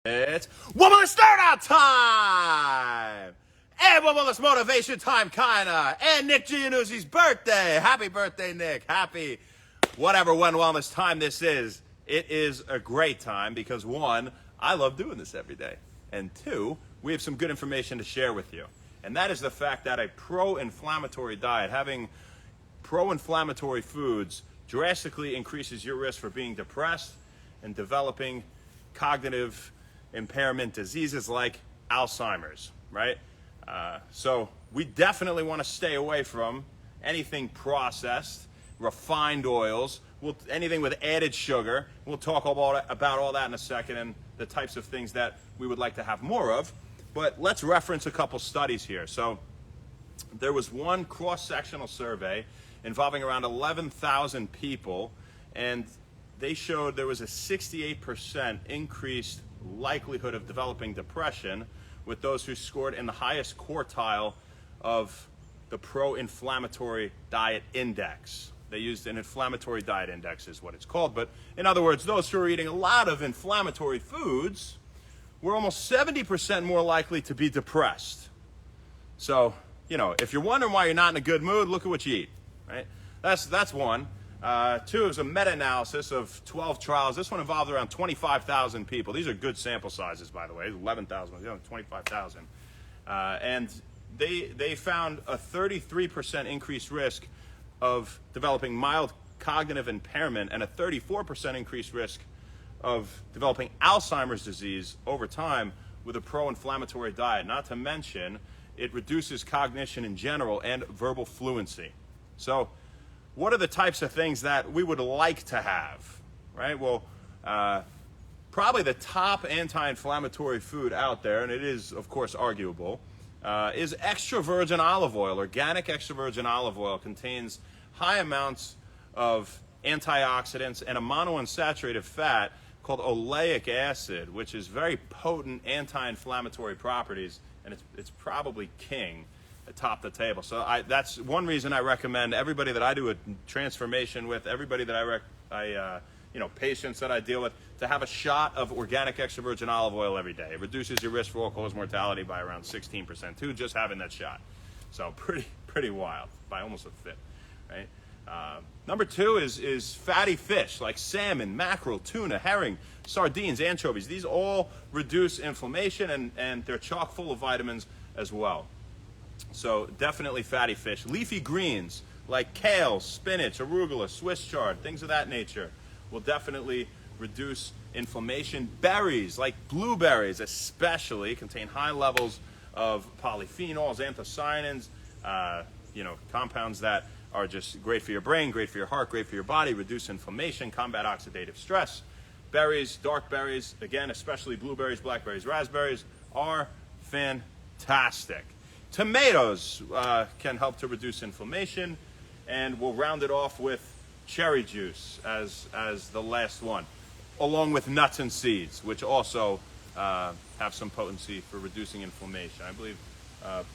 It's Womanless Start Out time! And Womanless Motivation time, kinda. And Nick Giannuzzi's birthday. Happy birthday, Nick. Happy whatever when wellness time this is. It is a great time because one, I love doing this every day. And two, we have some good information to share with you. And that is the fact that a pro-inflammatory diet, having pro-inflammatory foods, drastically increases your risk for being depressed and developing cognitive impairment diseases like Alzheimer's, right? So we definitely want to stay away from anything processed, refined oils, anything with added sugar. We'll talk about all that in a second and the types of things that we would like to have more of. But let's reference a couple studies here. So there was one cross-sectional survey involving around 11,000 people, and they showed there was a 68% increased likelihood of developing depression with those who scored in the highest quartile of the pro-inflammatory diet index. They used an inflammatory diet index is what it's called, but in other words, those who are eating a lot of inflammatory foods were almost 70% more likely to be depressed. So, if you're wondering why you're not in a good mood, look at what you eat, right? That's one. Two is a meta-analysis of 12 trials. This one involved around 25,000 people. These are good sample sizes, by the way. 11,000, 25,000. And they found a 33% increased risk of developing mild cognitive impairment and a 34% increased risk of developing Alzheimer's disease over time with a pro-inflammatory diet. Not to mention, it reduces cognition in general and verbal fluency. So, what are the types of things that we would like to have, right? Well, probably the top anti-inflammatory food out there, and it is, of course, arguable, is extra virgin olive oil. Organic extra virgin olive oil contains high amounts of antioxidants and a monounsaturated fat called oleic acid, which is very potent anti-inflammatory properties, and it's probably king atop the table. So that's one reason I recommend everybody that I do a transformation with, everybody that patients that I deal with, to have a shot of organic extra virgin olive oil every day. It reduces your risk for all-cause mortality by around 16% too, just having that shot. So pretty wild, by almost a fifth, right? Number two is fatty fish like salmon, mackerel, tuna, herring, sardines, anchovies. These all reduce inflammation and they're chock full of vitamins as well. So definitely fatty fish. Leafy greens like kale, spinach, arugula, Swiss chard, things of that nature will definitely reduce inflammation. Berries like blueberries especially contain high levels of polyphenols, anthocyanins, compounds that are just great for your brain, great for your heart, great for your body, reduce inflammation, combat oxidative stress. Berries, dark berries, again, especially blueberries, blackberries, raspberries, are fantastic. Tomatoes can help to reduce inflammation, and we'll round it off with cherry juice as the last one, along with nuts and seeds, which also have some potency for reducing inflammation. I believe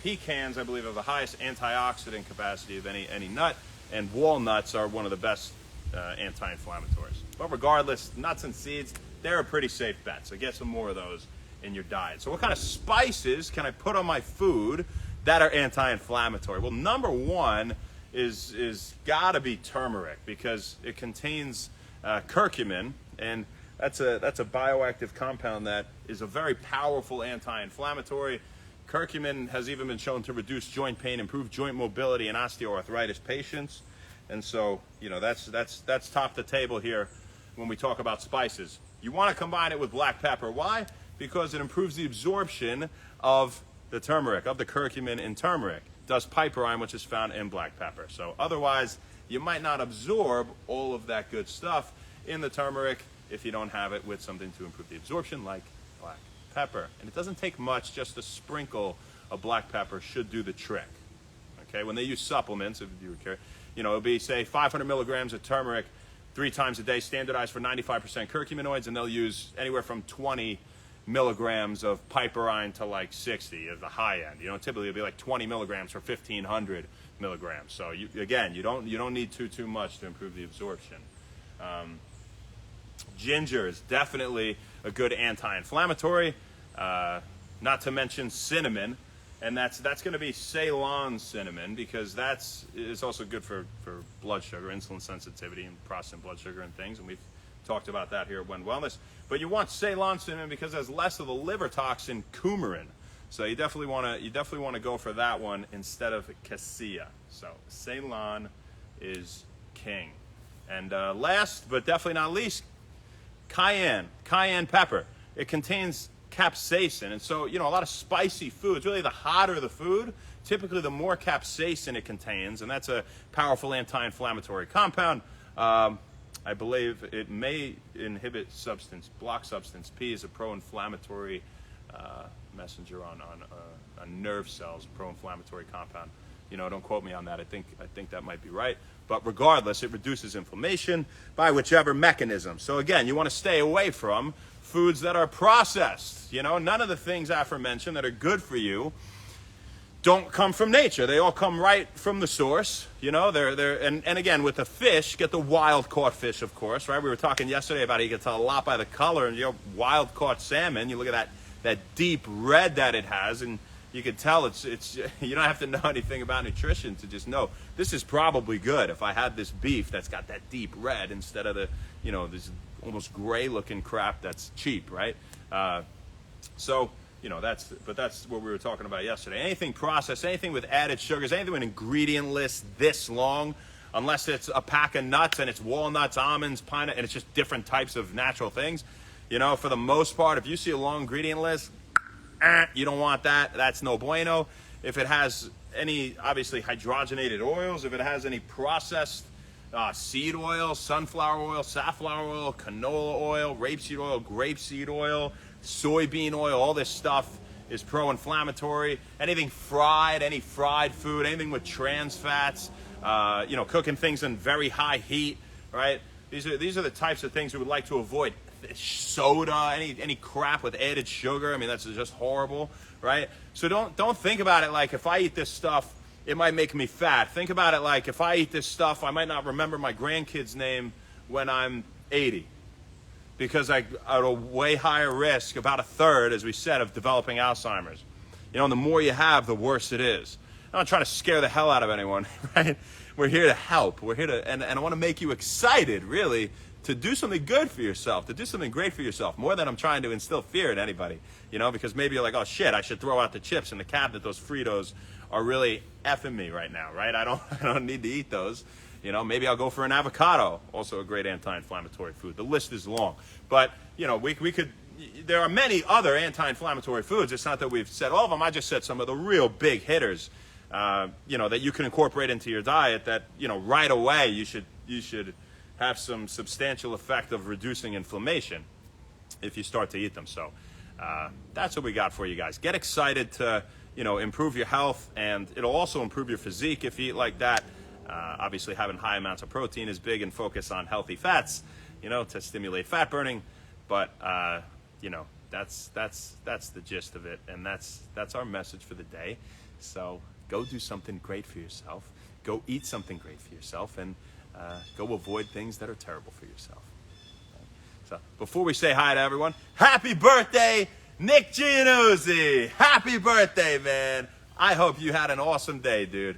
pecans, have the highest antioxidant capacity of any nut, and walnuts are one of the best anti-inflammatories. But regardless, nuts and seeds, they're a pretty safe bet, so get some more of those in your diet. So what kind of spices can I put on my food that are anti-inflammatory? Well, number one is gotta be turmeric, because it contains curcumin, and that's a bioactive compound that is a very powerful anti-inflammatory. Curcumin has even been shown to reduce joint pain, improve joint mobility in osteoarthritis patients, and so that's top the table here when we talk about spices. You want to combine it with black pepper. Why? Because it improves the absorption of the turmeric, of the curcumin in turmeric. It does piperine, which is found in black pepper. So otherwise, you might not absorb all of that good stuff in the turmeric if you don't have it with something to improve the absorption, like black pepper. And it doesn't take much, just a sprinkle of black pepper should do the trick. Okay, when they use supplements, if you care, it'll be, say, 500 milligrams of turmeric 3 times a day, standardized for 95% curcuminoids, and they'll use anywhere from 20 milligrams of piperine to like 60 at the high end. Typically it'll be like 20 milligrams for 1,500 milligrams. So you don't need too much to improve the absorption. Ginger is definitely a good anti-inflammatory. Not to mention cinnamon, and that's going to be Ceylon cinnamon, because it's also good for blood sugar, insulin sensitivity, and processing blood sugar and things. And we've talked about that here at When Wellness. But you want Ceylon cinnamon because it has less of the liver toxin coumarin. So you definitely want to go for that one instead of cassia. So Ceylon is king. And last but definitely not least, cayenne pepper. It contains capsaicin, and so a lot of spicy foods, really the hotter the food, typically the more capsaicin it contains, and that's a powerful anti-inflammatory compound. I believe it may inhibit block substance P is a pro-inflammatory messenger on nerve cells, pro-inflammatory compound. Don't quote me on that. I think that might be right. But regardless, it reduces inflammation by whichever mechanism. So again, you want to stay away from foods that are processed. None of the things aforementioned that are good for you don't come from nature. They all come right from the source. And again, with the fish, get the wild caught fish, of course, right? We were talking yesterday about how you can tell a lot by the color, and wild caught salmon, you look at that deep red that it has, and you can tell it's you don't have to know anything about nutrition to just know this is probably good if I had this beef that's got that deep red instead of the this almost gray looking crap that's cheap, right? So that's what we were talking about yesterday. Anything processed, anything with added sugars, anything with an ingredient list this long, unless it's a pack of nuts and it's walnuts, almonds, pineapple, and it's just different types of natural things. For the most part, if you see a long ingredient list, you don't want that. That's no bueno. If it has any, obviously, hydrogenated oils, if it has any processed seed oil, sunflower oil, safflower oil, canola oil, rapeseed, grapeseed oil, soybean oil, all this stuff is pro-inflammatory. Anything fried, any fried food, anything with trans fats, cooking things in very high heat, right? These are the types of things we would like to avoid. Soda, any crap with added sugar. I mean, that's just horrible, right? So don't think about it like if I eat this stuff, it might make me fat. Think about it like if I eat this stuff, I might not remember my grandkid's name when I'm 80, because I'm at a way higher risk, about a third, as we said, of developing Alzheimer's. And the more you have, the worse it is. I'm not trying to scare the hell out of anyone, right? We're here to help. We're here to, and I want to make you excited, really, to do something good for yourself, to do something great for yourself, more than I'm trying to instill fear in anybody, because maybe you're like, oh shit, I should throw out the chips in the cabinet. Those Fritos are really effing me right now, right? I don't need to eat those. Maybe I'll go for an avocado, also a great anti-inflammatory food. The list is long, but we could. There are many other anti-inflammatory foods. It's not that we've said all of them. I just said some of the real big hitters, that you can incorporate into your diet. That right away you should have some substantial effect of reducing inflammation if you start to eat them. So that's what we got for you guys. Get excited to improve your health, and it'll also improve your physique if you eat like that. Obviously, having high amounts of protein is big, and focus on healthy fats, to stimulate fat burning. But that's the gist of it, and that's our message for the day. So go do something great for yourself. Go eat something great for yourself, and go avoid things that are terrible for yourself. So before we say hi to everyone, happy birthday, Nick Giannuzzi! Happy birthday, man! I hope you had an awesome day, dude.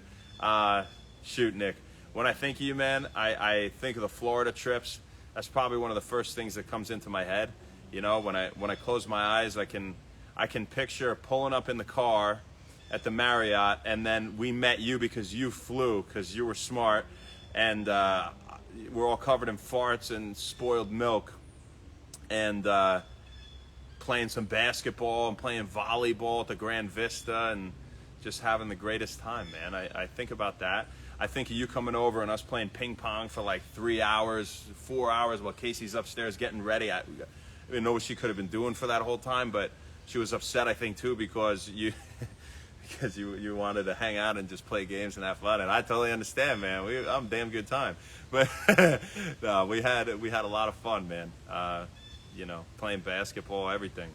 Shoot, Nick, when I think of you, man, I think of the Florida trips. That's probably one of the first things that comes into my head. When I close my eyes, I can picture pulling up in the car at the Marriott, and then we met you because you flew, because you were smart, and we're all covered in farts and spoiled milk, and playing some basketball and playing volleyball at the Grand Vista, and just having the greatest time, man. I think about that. I think of you coming over and us playing ping pong for like 3 hours, 4 hours while Casey's upstairs getting ready. I didn't know what she could have been doing for that whole time, but she was upset, I think, too, because you wanted to hang out and just play games and have fun, and I totally understand, man. I'm a damn good time, but no, we had a lot of fun, man. Playing basketball, everything.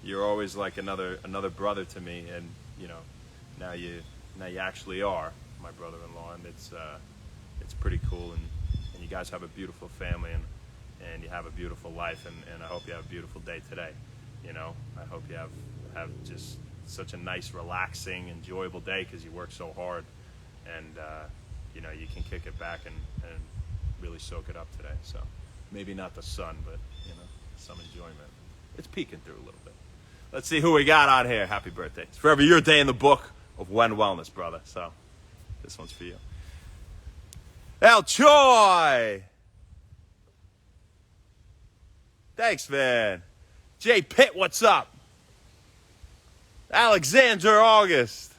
You're always like another brother to me, and now you actually are my brother-in-law, and it's pretty cool, and you guys have a beautiful family, and and you have a beautiful life, and I hope you have a beautiful day today. You know, I hope you have just such a nice, relaxing, enjoyable day because you work so hard, and you know, you can kick it back and really soak it up today. So maybe not the sun, but you know, some enjoyment. It's peeking through a little bit. Let's see who we got on here. Happy birthday. It's forever your day in the book of When Wellness, brother. So this one's for you. El Choi. Thanks, man. Jay Pitt, what's up? Alexander August.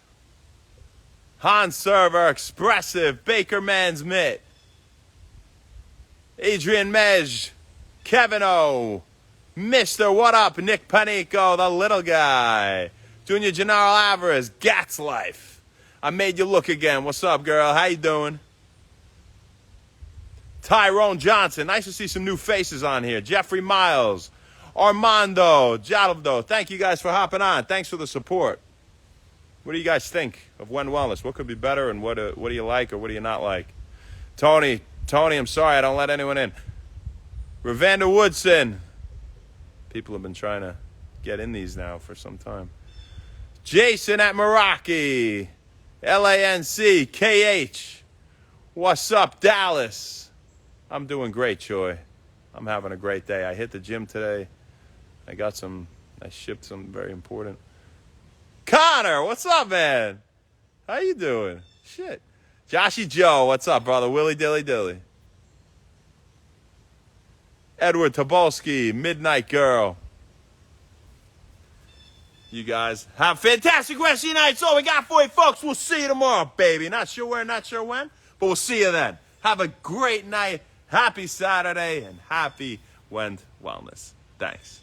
Hans Server, Expressive, Baker Man's Mitt. Adrian Mej, Kevin O, Mr. What Up, Nick Panico, the little guy. Junior Gennaro Alvarez, Gats Life. I made you look again. What's up, girl? How you doing? Tyrone Johnson. Nice to see some new faces on here. Jeffrey Miles. Armando Jaldo. Thank you guys for hopping on. Thanks for the support. What do you guys think of When Wellness? What could be better, and what do you like or what do you not like? Tony, I'm sorry I don't let anyone in. Ravanda Woodson. People have been trying to get in these now for some time. Jason at Meraki. LANC. KH. What's up, Dallas? I'm doing great, Joy. I'm having a great day. I hit the gym today. I shipped some very important. Connor, what's up, man? How you doing? Shit. Joshy Joe, what's up, brother? Willy Dilly Dilly. Edward Tobolski, Midnight Girl. You guys have a fantastic rest of your night. That's all we got for you, folks. We'll see you tomorrow, baby. Not sure where, not sure when, but we'll see you then. Have a great night. Happy Saturday and happy When Wellness. Thanks.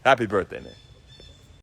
Happy birthday, Nick.